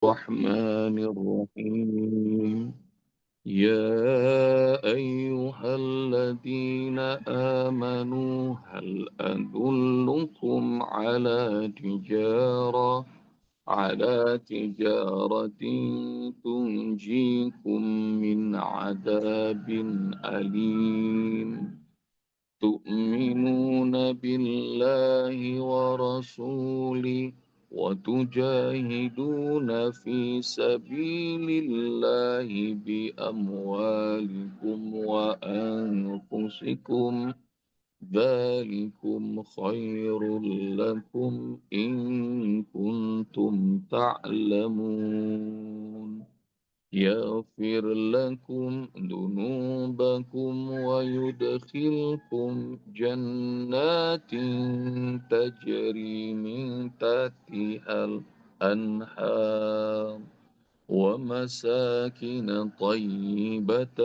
الرحمن الرحيم يا أيها الذين آمنوا هل أدلكم على تجارة تنجيكم من عذاب أليم تؤمنون بالله ورسوله وتجاهدون في سبيل الله بأموالكم وأنفسكم ذلكم خير لكم إن كنتم تعلمون يغفر لكم ذنوبكم ويدخلكم جنات تجري من تحتها الأنهار ومساكن طيبة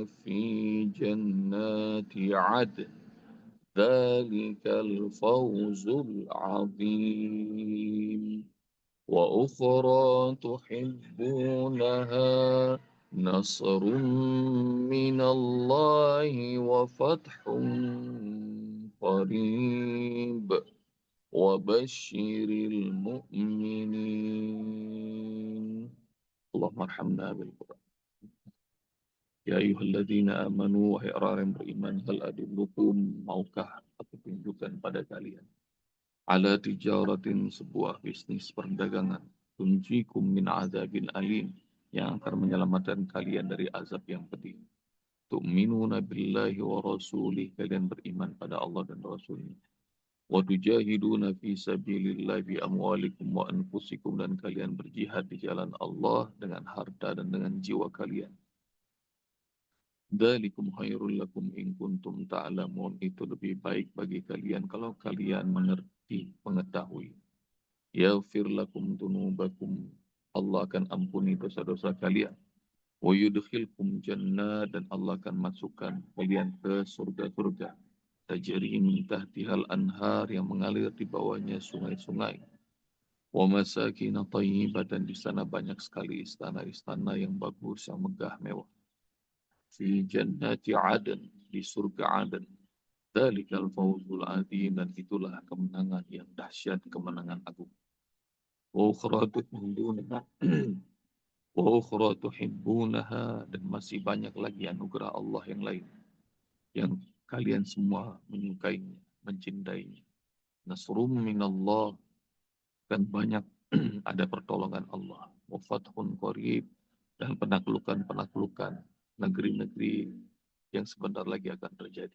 في جنات عدن ذلك الفوز العظيم وأخرى تحبونها نصر من الله وفتح قريب وبشر المؤمنين اللهم ارحمنا بالقرآن يا أيها الذين آمنوا wahai orang yang beriman hal adullukum maukah aku tunjukkan pada kalian ala tijaratin sebuah bisnis perdagangan tunjikum min azabin alim yang akan menyelamatkan kalian dari azab yang pedih. Tu'minuna billahi wa rasulih kalian beriman pada Allah dan Rasulnya. Wa tujahiduna fi sabilillahi bi amwalikum wa anfusikum dan kalian berjihad di jalan Allah dengan harta dan dengan jiwa kalian. Dzalikum khairul lakum in kuntum ta'lamun itu lebih baik bagi kalian kalau kalian mengerti, mengetahui. Yaghfir lakum dunubakum Allah akan ampuni dosa-dosa kalian. Wa yudkhilkum jannah dan Allah akan masukkan kalian ke surga-surga. Tajri min tahtihal anhar yang mengalir di bawahnya sungai-sungai. Wa masakin thayyibatan di sana banyak sekali istana-istana yang bagus, yang megah mewah. Fi jannati Aden di surga Aden. Dzalikal fawzul adzim dan itulah kemenangan yang dahsyat, kemenangan agung. Wa ukhra tuhibbunaha wa ukhra tuhibbunaha dan masih banyak lagi anugerah Allah yang lain yang kalian semua menyukainya, mencintainya. Nasrum minallah dan banyak ada pertolongan Allah. Wa fathun qarib dan penaklukan-penaklukan negeri-negeri yang sebentar lagi akan terjadi.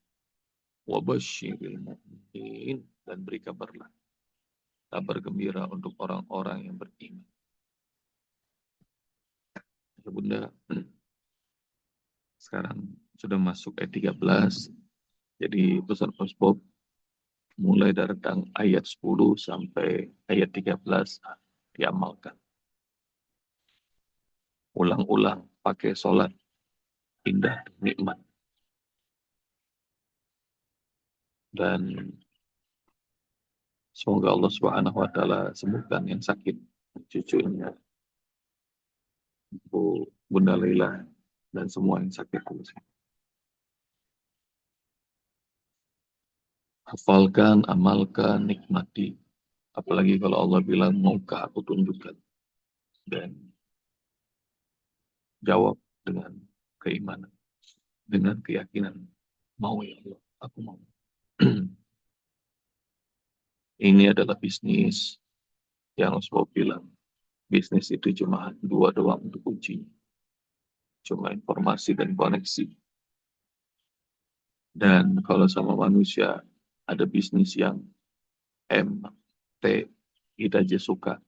Wa basyiril mu'minin dan beri kabarlah kabar gembira untuk orang-orang yang beriman. Bunda, sekarang sudah masuk ayat 13. Jadi pesan Bob mulai dari ayat 10 sampai ayat 13 diamalkan. Ulang-ulang pakai sholat indah nikmat. Dan semoga Allah Subhanahu wa taala sembuhkan yang sakit cucunya Bunda Laila dan semua yang sakit. Hafalkan, amalkan, nikmati. Apalagi kalau Allah bilang, maukah aku tunjukkan? Dan jawab dengan keimanan, dengan keyakinan. Mau ya Allah, aku mau. Ini adalah bisnis yang Rasulullah bilang. Bisnis itu cuma dua doang untuk kuncinya. Cuma informasi dan koneksi. Dan kalau sama manusia, ada bisnis yang M, T, kita aja suka.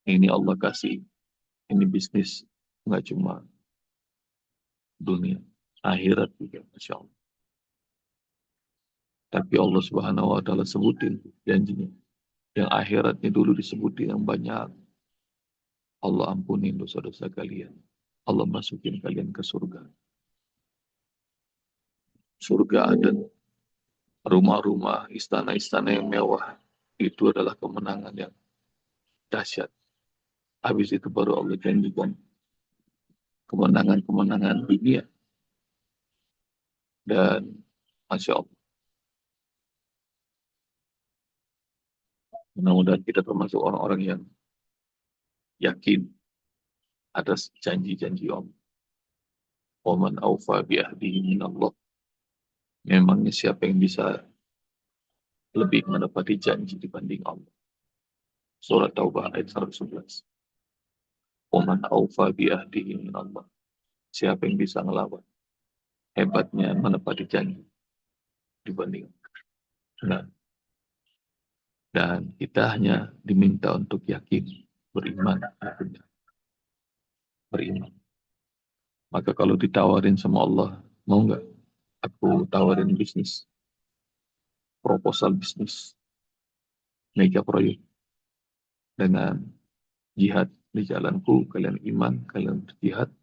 Ini Allah kasih. Ini bisnis nggak cuma dunia, akhirat juga, Masya Allah. Tapi Allah Subhanahu wa taala sebutin janjinya. Yang akhiratnya dulu disebutin yang banyak. Allah ampuni dosa-dosa kalian. Allah masukin kalian ke surga. Surga ada rumah-rumah, istana-istana yang mewah. Itu adalah kemenangan yang dahsyat. Habis itu baru Allah janjikan kemenangan-kemenangan dunia. Dan Masya Allah, mudah-mudahan kita termasuk orang-orang yang yakin atas janji-janji Allah. Waman awfa bi'ahdihi minallah. Memangnya siapa yang bisa lebih menepati janji dibanding Allah. Surat Taubah ayat 111. Waman awfa bi'ahdihi minallah. Siapa yang bisa ngelawan hebatnya menepati janji dibanding Allah. Nah, dan kita hanya diminta untuk yakin, beriman, beriman. Maka kalau ditawarin sama Allah, mau nggak aku tawarin bisnis, proposal bisnis, mega proyek dengan jihad di jalanku, kalian iman, kalian jihad,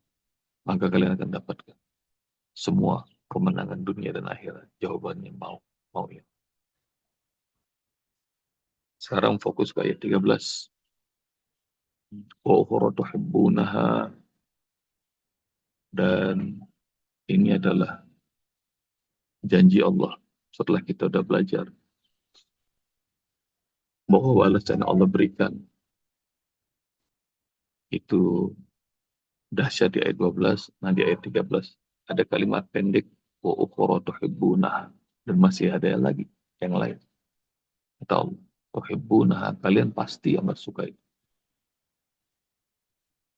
maka kalian akan dapatkan semua kemenangan dunia dan akhirat. Jawabannya mau, mau ya. Sekarang fokus ke ayat 13. Wa ukhra tuhibbunaha, dan ini adalah janji Allah setelah kita sudah belajar bahwa balasan yang Allah berikan itu dahsyat di ayat 12. Nah di ayat 13 ada kalimat pendek wa ukhra tuhibbunaha, dan masih ada yang lagi yang lain. Kata Allah, tuhibbunaha, kalian pasti amat suka itu.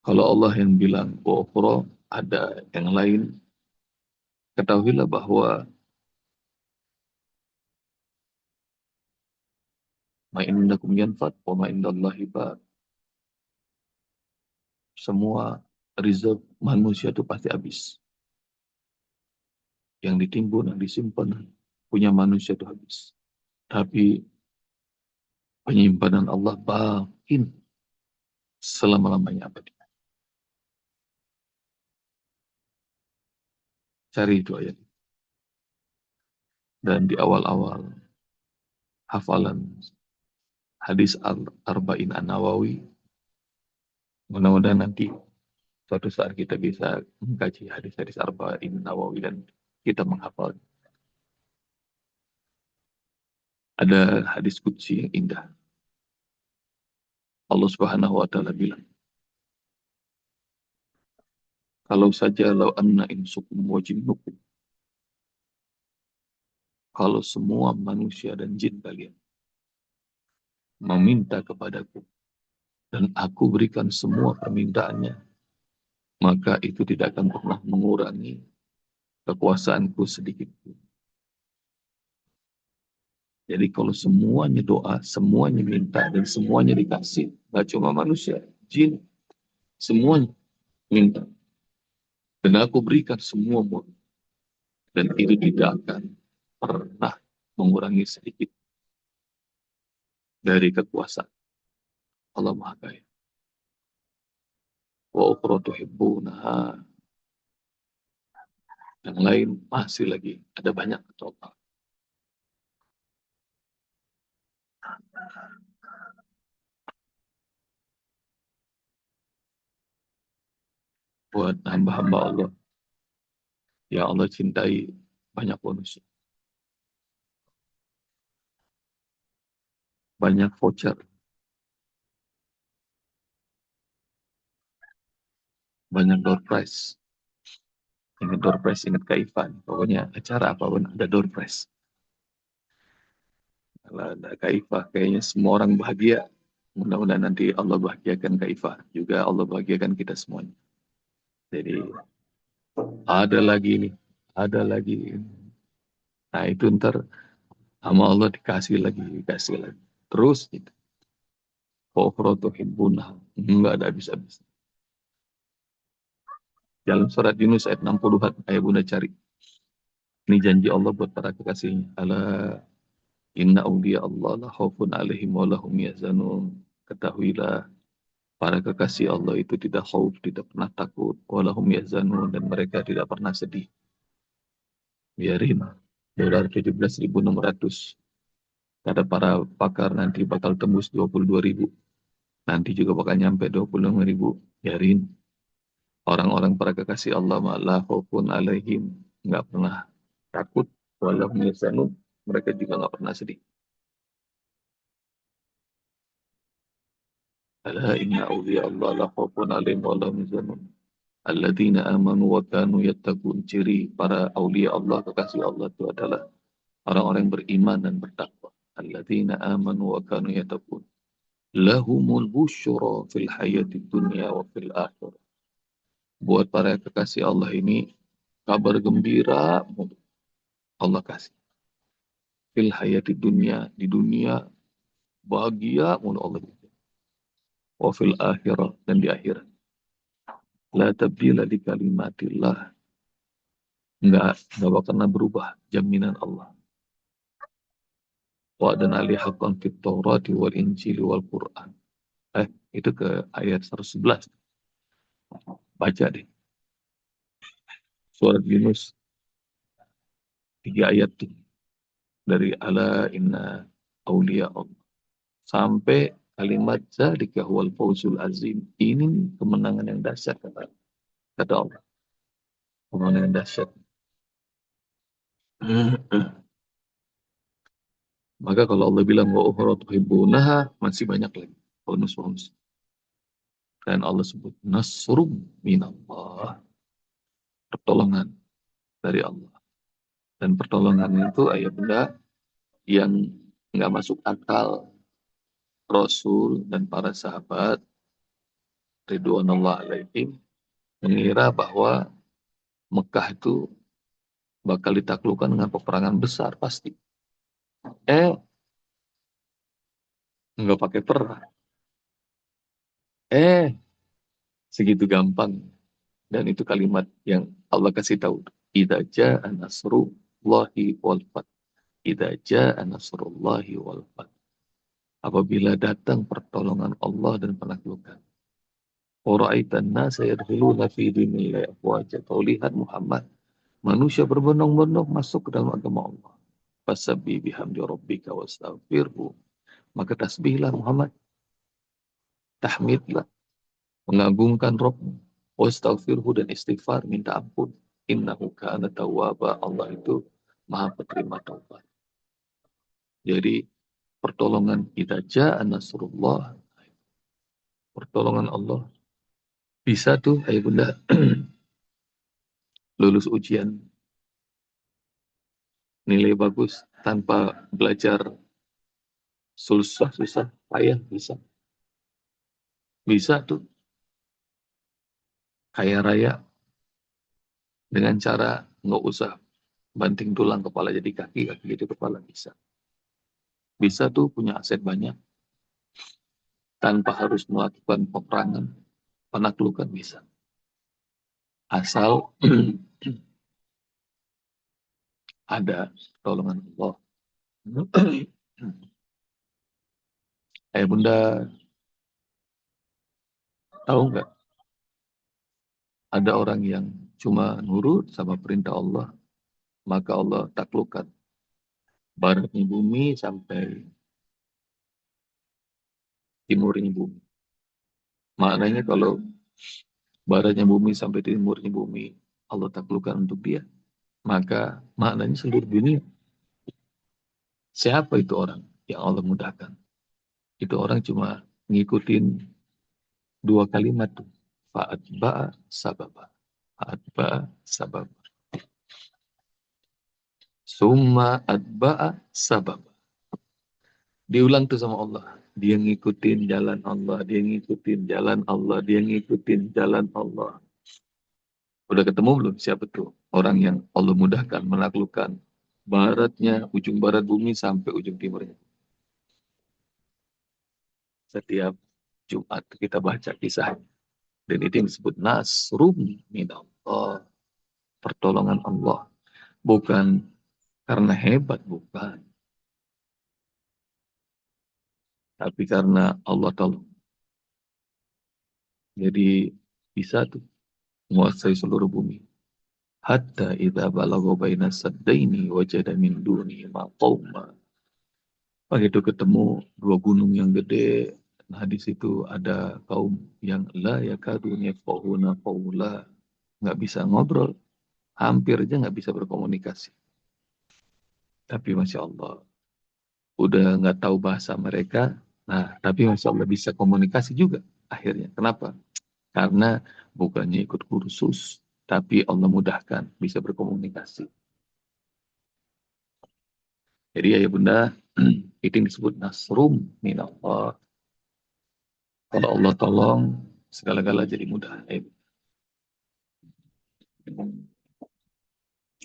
Kalau Allah yang bilang wa ukhra, ada yang lain, ketahuilah bahwa ma indakum yanfad wa ma indallahi baq. Semua rezeki manusia itu pasti habis. Yang ditimbun, yang disimpan punya manusia itu habis. Tapi penyimpanan Allah bakin selama-lamanya abadi. Cari itu ayat. Dan di awal-awal hafalan hadis Arba'in An-Nawawi, mudah-mudahan nanti suatu saat kita bisa mengkaji hadis-hadis Arba'in Nawawi dan kita menghafal. Ada hadis qudsi yang indah. Allah Subhanahu wa taala bilang, kalau saja lau anna insukum wa jinnukum, kalau semua manusia dan jin kalian meminta kepadaku dan aku berikan semua permintaannya, maka itu tidak akan pernah mengurangi kekuasaanku sedikit pun. Jadi kalau semuanya doa, semuanya minta, dan semuanya dikasih, gak cuma manusia, jin, semuanya minta. Dan aku berikan semua, dan itu tidak akan pernah mengurangi sedikit dari kekuasaan Allah Maha Kaya. Wa ukhra tuhibbunaha, yang lain masih lagi ada banyak total. Buat hamba-hamba Allah yang Allah cintai, banyak bonus, banyak voucher, banyak door prize. Ingat door prize, ingat Kaifan. Pokoknya acara apapun ada door prize. Kalau ada Kaifah, kayaknya semua orang bahagia. Mudah-mudahan nanti Allah bahagiakan Kaifah. Juga Allah bahagiakan kita semuanya. Jadi ada lagi ini, ada lagi ini. Nah itu ntar sama Allah dikasih lagi, dikasih lagi. Terus gitu. Ukhra tuhibbunah. Enggak ada habis-habis. Dalam surat Yunus ayat 60, ayat bunda cari. Ini janji Allah buat para kekasihnya. Ala inna awliya Allah la khaufun alaihim wa lahum yahzanun. Ketahuilah, para kekasih Allah itu tidak khauf, tidak pernah takut. Wa lahum yahzanun, dan mereka tidak pernah sedih. Biarin. $17.600. Kata para pakar nanti bakal tembus 22.000. Nanti juga bakal nyampe 25.000. Biarin. Orang-orang para kekasih Allah ma'ala khaufun alaihim. Nggak pernah takut. Walau yahzanun. Mereka juga nggak pernah sedih. Ala inna awliya Allah la khaufun alaihim wa lahum yahzanun. Alladzina amanu wa kanu yattaqun. Ciri para aulia Allah, kekasih Allah itu adalah orang-orang yang beriman dan bertakwa. Alladzina amanu wa kanu yattaqun. Lahumul busyra fil hayati dunya wa fil akhirah. Buat para kekasih Allah ini kabar gembira Allah kasih. Fil hayati dunya, di dunia bahagia mulu Allah. Wa fil akhirah, dan di akhirat. La tabdila di kalimatillah. Enggak bakal berubah jaminan Allah. Wa dan ali haqqan fit Taurati wal Injili wal Quran. Itu ke ayat 111. Baca deh. Surat Yunus 3 ayat tuh. Dari ala inna awliya Allah. Sampai kalimat zalika huwal fawzul azim. Ini kemenangan yang dahsyat kata Allah. Kemenangan yang dahsyat. Maka kalau Allah bilang wa ukhra tuhibbunaha, masih banyak lagi bonus-bonus. Dan Allah sebut nasrum minallah. Pertolongan dari Allah. Dan pertolongan itu ayat benda yang nggak masuk akal Rasul dan para sahabat Ridwanullah alaihim mengira bahwa Mekah itu bakal ditaklukkan dengan peperangan besar pasti. Nggak pakai perang. Segitu gampang. Dan itu kalimat yang Allah kasih tahu. Idza jaa nasrullahi wal fath. Idza jaa nasrullahi wal fath. Apabila datang pertolongan Allah dan penaklukan. Wara'aitan nasa yadkhuluna fi dinillahi afwaja. Kau lihat Muhammad, manusia berbondong-bondong masuk ke dalam agama Allah. Fasabbi bihamdi rabbika wastaghfirhu. Maka tasbihlah Muhammad. Tahmidlah. Mengagungkan Rabb. Wastaghfirhu, dan istighfar, minta ampun. Innahu kana tawwaba. Allah itu maha penerima taubat. Jadi pertolongan kita jaa nasrullah. Pertolongan Allah. Bisa tuh, ayo bunda, lulus ujian nilai bagus tanpa belajar susah-susah, payah, bisa. Bisa tuh kaya raya dengan cara nggak usah banting tulang kepala jadi kaki, kaki jadi kepala, bisa. Bisa tuh punya aset banyak tanpa harus melakukan peperangan, penaklukan, bisa. Asal ada pertolongan Allah. Bunda, tahu nggak? Ada orang yang cuma nurut sama perintah Allah, maka Allah taklukkan baratnya bumi sampai timurnya bumi. Maknanya kalau baratnya bumi sampai timurnya bumi Allah taklukkan untuk dia, maka maknanya seluruh dunia. Siapa itu orang yang Allah mudahkan? Itu orang cuma ngikutin 2 kalimat tuh. Fa'atba'a sababa. Fa'atba'a sababa. Summa atba'a sababa. Diulang tuh sama Allah. Dia ngikutin jalan Allah. Dia ngikutin jalan Allah. Dia ngikutin jalan Allah. Udah ketemu belum siapa tuh? Orang yang Allah mudahkan, menaklukkan baratnya, ujung barat bumi sampai ujung timurnya. Setiap Jumat kita baca kisahnya. Dan itu yang disebut nasrum minallah. Pertolongan Allah. Bukan karena hebat, bukan. Tapi karena Allah tolong. Jadi bisa tuh menguasai seluruh bumi. Hatta idza balagha baina saddaini wajada min duni ma qauma. Begitu ketemu 2 gunung yang gede, Nah, di situ ada kaum yang la yakadun yafqahuna qawla, nggak bisa ngobrol, hampir aja nggak bisa berkomunikasi. Tapi Masya Allah, udah nggak tahu bahasa mereka, nah tapi Masya Allah bisa komunikasi juga akhirnya. Kenapa? Karena bukannya ikut kursus, tapi Allah mudahkan bisa berkomunikasi. Jadi ya bunda, itu yang disebut nasrum minallah. Kalau Allah tolong, segala-gala jadi mudah.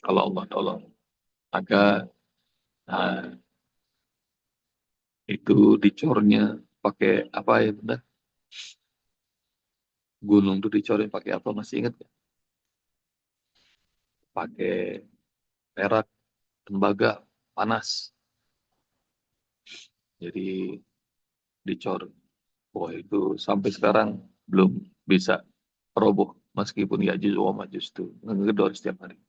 Kalau Allah tolong, maka nah, itu dicornya pakai apa ya bunda? Gunung itu dicorin pakai apa? Masih ingat ya? Pakai perak, tembaga, panas. Jadi dicor. Wah itu sampai sekarang belum bisa roboh. Meskipun Ya'juj wa Ma'juj itu ngegedor setiap hari.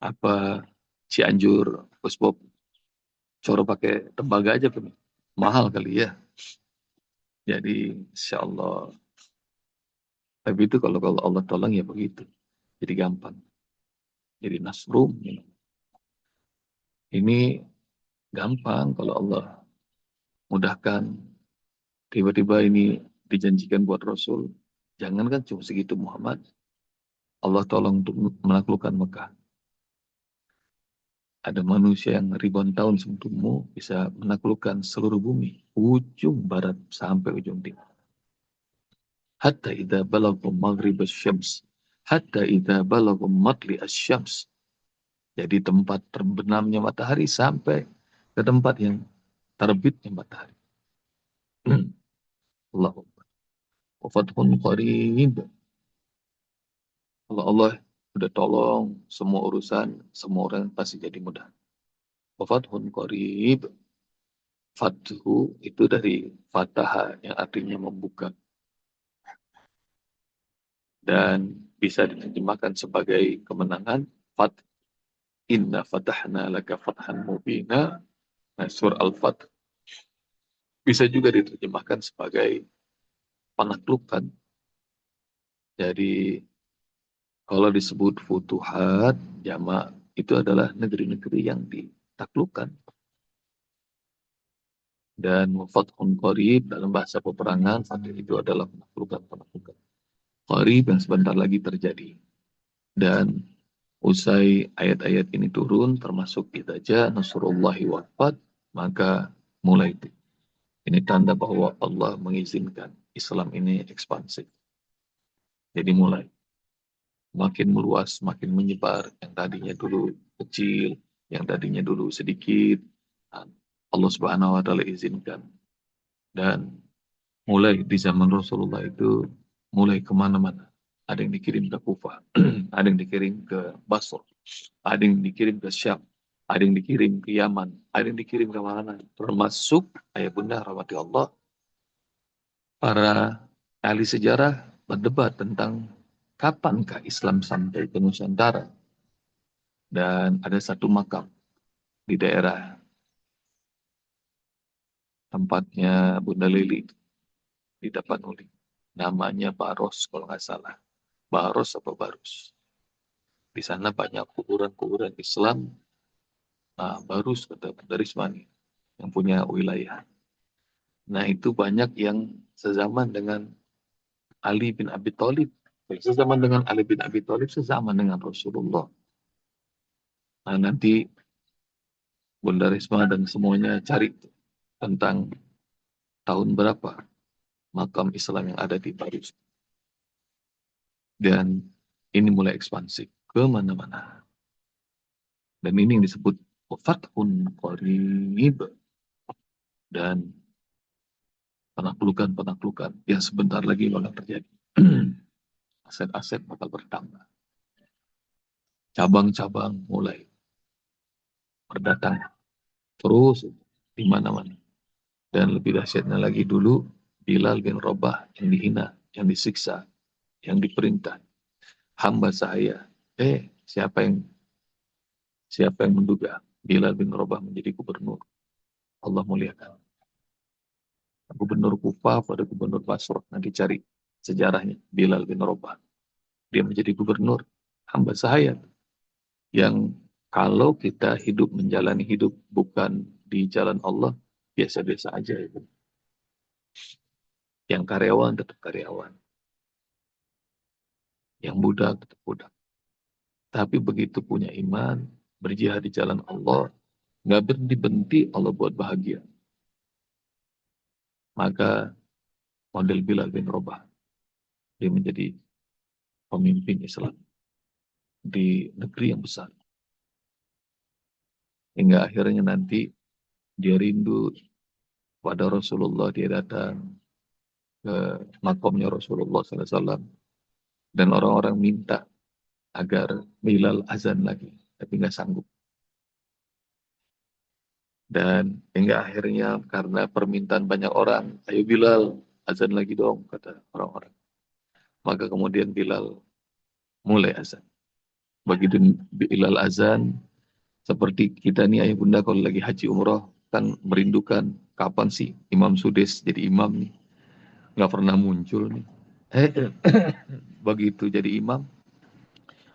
Apa Cianjur, Gus Bob, coro pakai tembaga aja kan? Mahal kali ya. Jadi insya Allah. Tapi itu kalau Allah tolong ya begitu. Jadi gampang. Jadi nasrum. Ini gampang kalau Allah mudahkan. Tiba-tiba ini dijanjikan buat Rasul. Jangan kan cuma segitu Muhammad. Allah tolong untuk menaklukkan Mekah. Ada manusia yang ribuan tahun sebelummu bisa menaklukkan seluruh bumi. Ujung barat sampai ujung timur. Hatta idza balagha maghrib asy-syams. Hatta idza balagha matli asy-syams. Jadi tempat terbenamnya matahari sampai ke tempat yang terbitnya matahari. Allahu Akbar. Wa fathun qarib. Kalau Allah udah tolong semua urusan, semua orang pasti jadi mudah. Wa fathun qarib. Fathu itu dari fataha yang artinya membuka. Dan bisa diterjemahkan sebagai kemenangan. Fat inna fatahna laka fathan mubina. Nah, surah Al-Fath bisa juga diterjemahkan sebagai penaklukan. Jadi kalau disebut futuhat, jamak itu adalah negeri-negeri yang ditaklukkan. Dan fathun qarib dalam bahasa peperangan, fatih itu adalah penaklukan-penaklukan. Qarib yang sebentar lagi terjadi. Dan usai ayat-ayat ini turun, termasuk idza nasrullahi wal fath, maka mulai itu. Ini tanda bahwa Allah mengizinkan Islam ini ekspansif. Jadi mulai makin meluas, makin menyebar. Yang tadinya dulu kecil, yang tadinya dulu sedikit, Allah Subhanahu wa taala izinkan. Dan mulai di zaman Rasulullah itu mulai kemana-mana. Ada yang dikirim ke Kufah, ada yang dikirim ke Basra, ada yang dikirim ke Syam, ada yang dikirim ke Yaman, ada yang dikirim ke mana. Termasuk ayah bunda rahmati Allah, para ahli sejarah berdebat tentang kapankah Islam sampai ke Nusantara. Dan ada satu makam di daerah tempatnya Bunda Lili di Tapanuli. Namanya Baros kalau nggak salah. Baros apa Barus. Di sana banyak kuburan-kuburan Islam. Nah, Barus kata Bunda Rismani yang punya wilayah. Nah, itu banyak yang sezaman dengan Ali bin Abi Thalib. Sezaman dengan Ali bin Abi Thalib, sezaman dengan Rasulullah. Nah, nanti Bunda Risma dan semuanya cari tentang tahun berapa makam Islam yang ada di Paris. Dan ini mulai ekspansif ke mana-mana. Dan ini yang disebut Fathun Qarib. Dan penaklukan-penaklukan yang sebentar lagi bakal terjadi. Aset-aset bakal bertambah. Cabang-cabang mulai berdatang terus di mana-mana. Dan lebih dahsyatnya lagi dulu, Bilal bin Rabah yang dihina, yang disiksa, yang diperintah. Hamba saya. Siapa yang menduga Bilal bin Rabah menjadi gubernur? Allah muliakan. Gubernur Kufah pada gubernur Basrah. Nanti cari sejarahnya. Bilal bin Rabah. Dia menjadi gubernur. Hamba sahaya. Yang kalau kita hidup menjalani hidup bukan di jalan Allah, biasa-biasa aja itu. Yang karyawan tetap karyawan. Yang budak tetap budak. Tapi begitu punya iman, berjihad di jalan Allah, nggak berhenti-berhenti Allah buat bahagia. Maka model Bilal bin Rabah, dia menjadi pemimpin Islam di negeri yang besar. Hingga akhirnya nanti dia rindu pada Rasulullah, dia datang ke makamnya Rasulullah SAW. Dan orang-orang minta agar Bilal azan lagi, tapi nggak sanggup. Dan hingga akhirnya karena permintaan banyak orang, ayo Bilal azan lagi dong, kata orang-orang. Maka kemudian Bilal mulai azan. Begitu Bilal azan, seperti kita nih ayah bunda kalau lagi haji umroh, kan merindukan kapan sih Imam Sudes jadi imam nih. Nggak pernah muncul nih. Begitu jadi imam,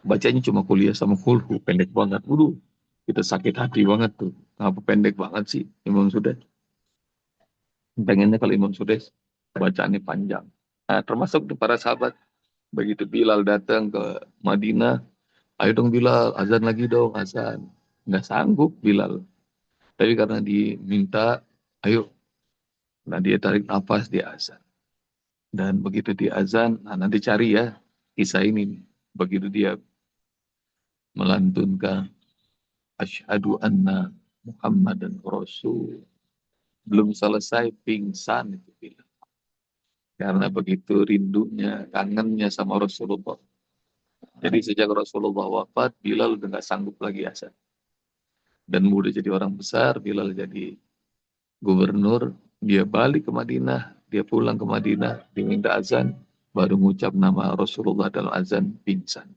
bacanya cuma kuliah sama kulhu, pendek banget. Waduh, kita sakit hati banget tuh. Ngapa pendek banget sih Imam Sudes? Pengennya kalau Imam Sudes bacaannya panjang. Nah, termasuk para sahabat. Begitu Bilal datang ke Madinah, ayo dong Bilal, azan lagi dong, azan. Nggak sanggup Bilal. Tapi karena diminta, ayo. Nah dia tarik nafas, dia azan. Dan begitu dia azan, nah nanti cari ya kisah ini. Begitu dia melantunkan, Asyhadu anna Muhammadan Rasul. Belum selesai, pingsan itu Bilal. Karena begitu rindunya, kangennya sama Rasulullah. Jadi sejak Rasulullah wafat, Bilal udah nggak sanggup lagi azan. Dan udah jadi orang besar, Bilal jadi gubernur, dia balik ke Madinah, dia pulang ke Madinah, diminta azan, baru mengucap nama Rasulullah dalam azan, pingsan.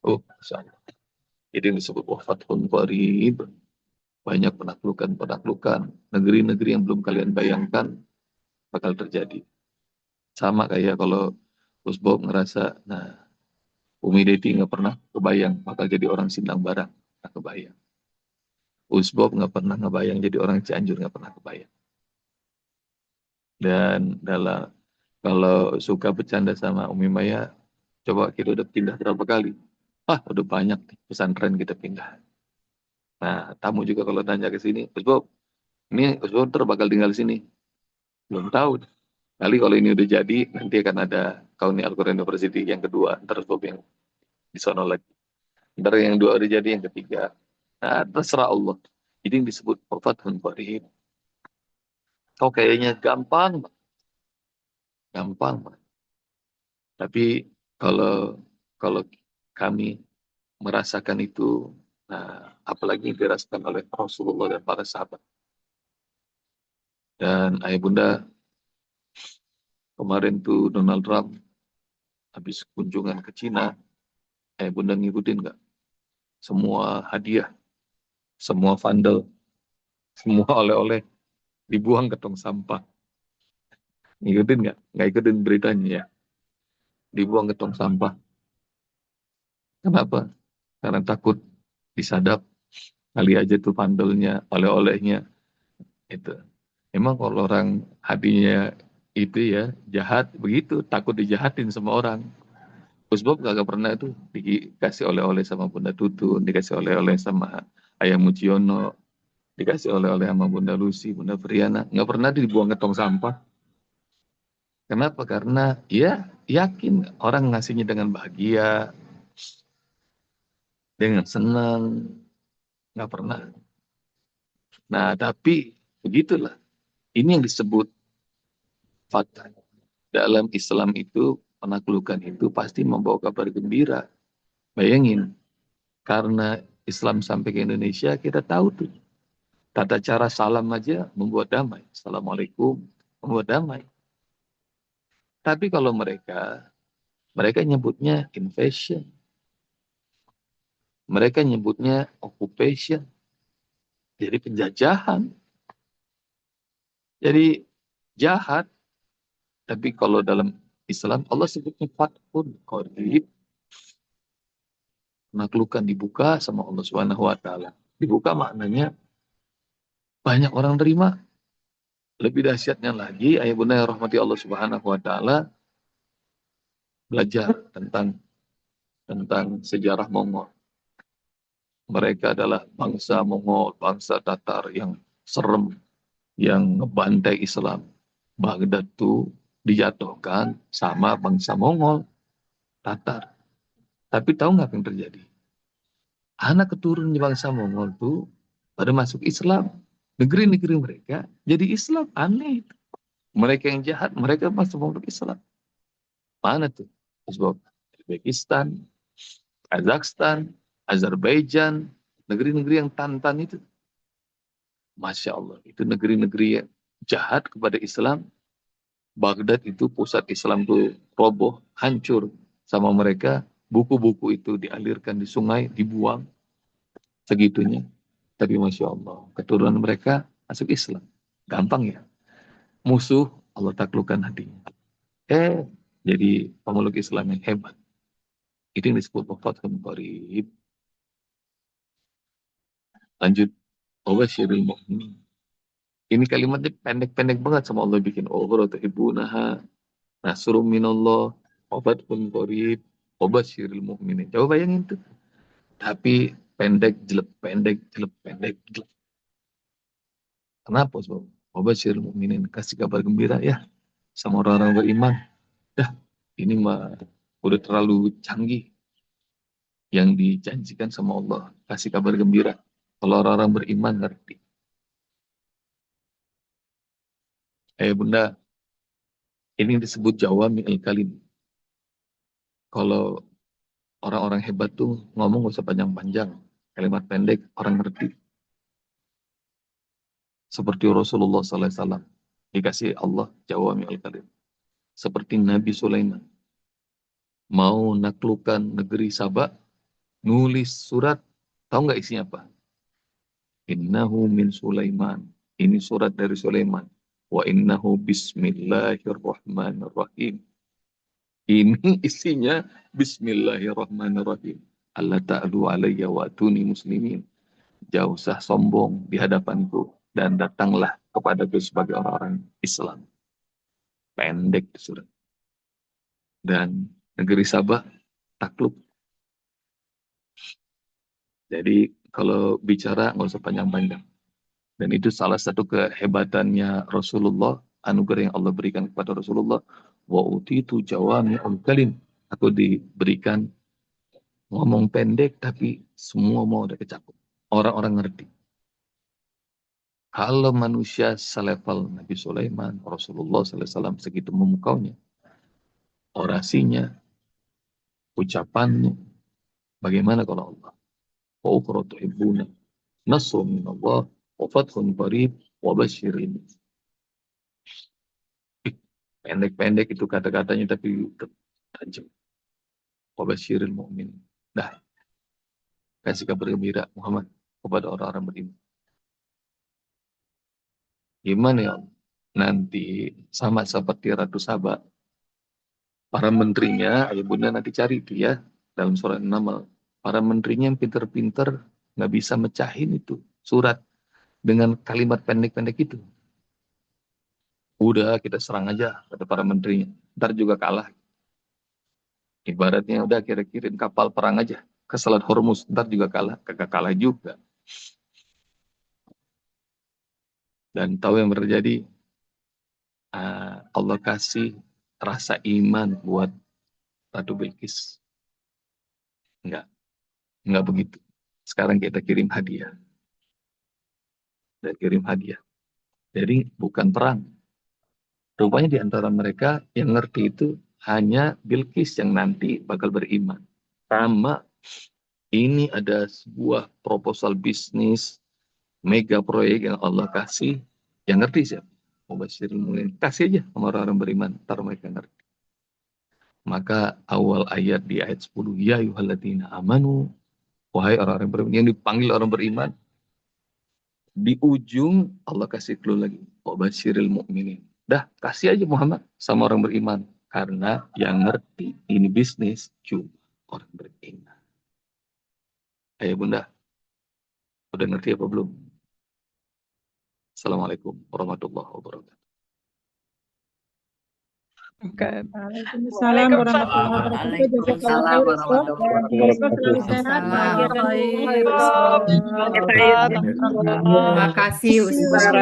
Oh, Masya Allah. Jadi yang disebut wafatun qarib, banyak penaklukan-penaklukan, negeri-negeri yang belum kalian bayangkan bakal terjadi. Sama kayak kalau Gus Bob ngerasa, nah Umi Deti nggak pernah kebayang bakal jadi orang Sindang Barang, nggak kebayang. Gus Bob nggak pernah ngebayang jadi orang Cianjur, nggak pernah kebayang. Dan dalam kalau suka bercanda sama Umi Maya, coba kita udah pindah berapa kali? Ah, udah banyak nih pesantren kita pindah. Nah, tamu juga kalau nanya ke sini, Gus Bob, ini Gus Bob bakal tinggal di sini. Belum tahu. Kali kalau ini udah jadi, nanti akan ada Kauni Al-Quran University yang kedua, ntar Gus Bob yang di sono lagi. Ntar yang dua udah jadi, yang ketiga. Nah, terserah Allah. Jadi yang disebut Fathun Qarib. Kau kayaknya gampang, gampang. Tapi kalau kalau kami merasakan itu, nah, apalagi dirasakan oleh Rasulullah dan para sahabat. Dan ayah bunda, kemarin tuh Donald Trump habis kunjungan ke Cina, ayah bunda ngikutin nggak? Semua hadiah, semua vandal, semua oleh-oleh dibuang ke tong sampah. Ngikutin nggak? Nggak ikutin beritanya ya. Dibuang ke tong sampah. Kenapa? Karena takut disadap. Kali aja tuh vandalnya, oleh-olehnya itu. Emang kalau orang hatinya itu ya jahat begitu, takut dijahatin sama orang. Gus Bob gak pernah itu dikasih oleh-oleh sama Bunda Tutun, dikasih oleh-oleh sama Ayah Muciono, dikasih oleh-oleh sama Bunda Lucy, Bunda Friana. Nggak pernah dibuang ke tong sampah. Kenapa? Karena ya yakin orang ngasihnya dengan bahagia, dengan senang. Nggak pernah. Nah, tapi begitulah. Ini yang disebut fakta. Dalam Islam itu, penaklukan itu pasti membawa kabar gembira. Bayangin, karena Islam sampai ke Indonesia, kita tahu tuh. Tata cara salam aja membuat damai. Assalamualaikum, membuat damai. Tapi kalau mereka nyebutnya invasion. Mereka nyebutnya occupation. Jadi penjajahan. Jadi jahat. Tapi kalau dalam Islam, Allah sebutnya fathun qarib, penaklukan dibuka sama Allah Subhanahu wa taala. Dibuka maknanya banyak orang terima. Lebih dahsyatnya lagi, ayah bunda yang rahmati Allah Subhanahu wa taala, belajar tentang sejarah Mongol. Mereka adalah bangsa Mongol, bangsa Tatar yang serem, yang ngebantai Islam. Baghdad tuh dijatuhkan sama bangsa Mongol, Tatar. Tapi tahu nggak apa yang terjadi? Anak keturunan bangsa Mongol tuh pada masuk Islam. Negeri-negeri mereka jadi Islam. Aneh. Mereka yang jahat, mereka masuk Islam. Mana tuh? Uzbekistan, Kazakhstan, Azerbaijan, negeri-negeri yang tantan itu. Masya Allah, itu negeri-negeri yang jahat kepada Islam. Baghdad itu pusat Islam tuh roboh, hancur sama mereka. Buku-buku itu dialirkan di sungai, dibuang segitunya. Tapi Masya Allah, keturunan mereka masuk Islam. Gampang ya. Musuh, Allah taklukkan hatinya. Jadi pemeluk Islam yang hebat. Itu yang disebut wafatun qarib. Lanjut. Wabasyiril mu'min. Ini kalimatnya pendek-pendek banget sama Allah bikin. Tuhibunaha, nasrum minallah, wafatun qarib, wabasyiril mu'minin. Coba bayangin tuh. Tapi pendek, jelek, pendek, jelek, pendek, jelek. Kenapa? Sebab wabasyiril mu'minin. Kasih kabar gembira ya sama orang-orang beriman. Dah, ini mah udah terlalu canggih yang dijanjikan sama Allah. Kasih kabar gembira. Kalau orang-orang beriman ngerti. Bunda, ini disebut jawami'ul kalim. Kalau orang-orang hebat tuh ngomong gak usah panjang-panjang. Kalimat pendek, orang ngerti. Seperti Rasulullah SAW. Dikasih Allah jawami'ul kalim. Seperti Nabi Sulaiman. Mau naklukkan negeri Sabah, nulis surat, tahu nggak isinya apa? Innahu min Sulaiman. Ini surat dari Sulaiman. Wa innahu bismillahirrahmanirrahim. Ini isinya bismillahirrahmanirrahim. Allah ta'alu alayya wa atuni muslimin. Jauh usah sombong di hadapanku dan datanglah kepadaku sebagai orang-orang Islam. Pendek surat. Dan negeri Sabah takluk. Jadi kalau bicara nggak usah panjang-panjang. Dan itu salah satu kehebatannya Rasulullah, anugerah yang Allah berikan kepada Rasulullah. Wa utitu jawami'ul kalim. Aku diberikan ngomong pendek tapi semua mau udah kecakup. Orang-orang ngerti. Kalau manusia selevel Nabi Sulaiman, Rasulullah SAW segitu memukaunya, orasinya, ucapannya, bagaimana kalau Allah? Wa ukhra tuhibbuna nasrun minallah wa fathun qarib wa basyirin. Pendek-pendek itu kata-katanya tapi tajam. Wa basyiril mu'min. Dah, kasih kabar gembira Muhammad kepada orang-orang beriman. Gimana ya? Nanti sama seperti Ratu Saba, para menterinya, ayah bunda nanti cari itu ya, dalam surat An-Naml. Para menterinya yang pinter-pinter nggak bisa mecahin itu surat dengan kalimat pendek-pendek itu. Udah kita serang aja kata para menterinya. Ntar juga kalah. Ibaratnya udah kira-kirin kapal perang aja ke Selat Hormuz. Ntar juga kalah. Kagak kalah juga. Dan tahu yang terjadi? Allah kasih rasa iman buat Ratu Bilqis. Enggak begitu. Sekarang kita kirim hadiah. Dan kirim hadiah. Jadi bukan perang. Rupanya di antara mereka yang ngerti itu hanya Bilqis yang nanti bakal beriman. Sama ini ada sebuah proposal bisnis mega proyek yang Allah kasih. Yang ngerti siapa? Mubasyirul mu'minin. Kasih aja sama orang-orang beriman. Ntar mereka ngerti. Maka awal ayat di ayat 10. Ya yuhalladina amanu. Wahai orang-orang beriman. Yang dipanggil orang beriman. Di ujung Allah kasih clue lagi. Wabasyiril mu'minin. Dah, kasih aja Muhammad sama orang beriman. Karena yang ngerti ini bisnis cuma orang beriman. Ayo Bunda, udah ngerti apa belum? Assalamualaikum warahmatullahi wabarakatuh. Oke. Waalaikumsalam warahmatullahi wabarakatuh. Jazakallah Waalaikumsalam khair, Ustaz. warahmatullahi Ustaz selalu wabarakatuh. sehat, bahagia dan Jazakallah umur khair, Ustaz. Ustaz. Terima kasih. Terima kasih, Ustaz.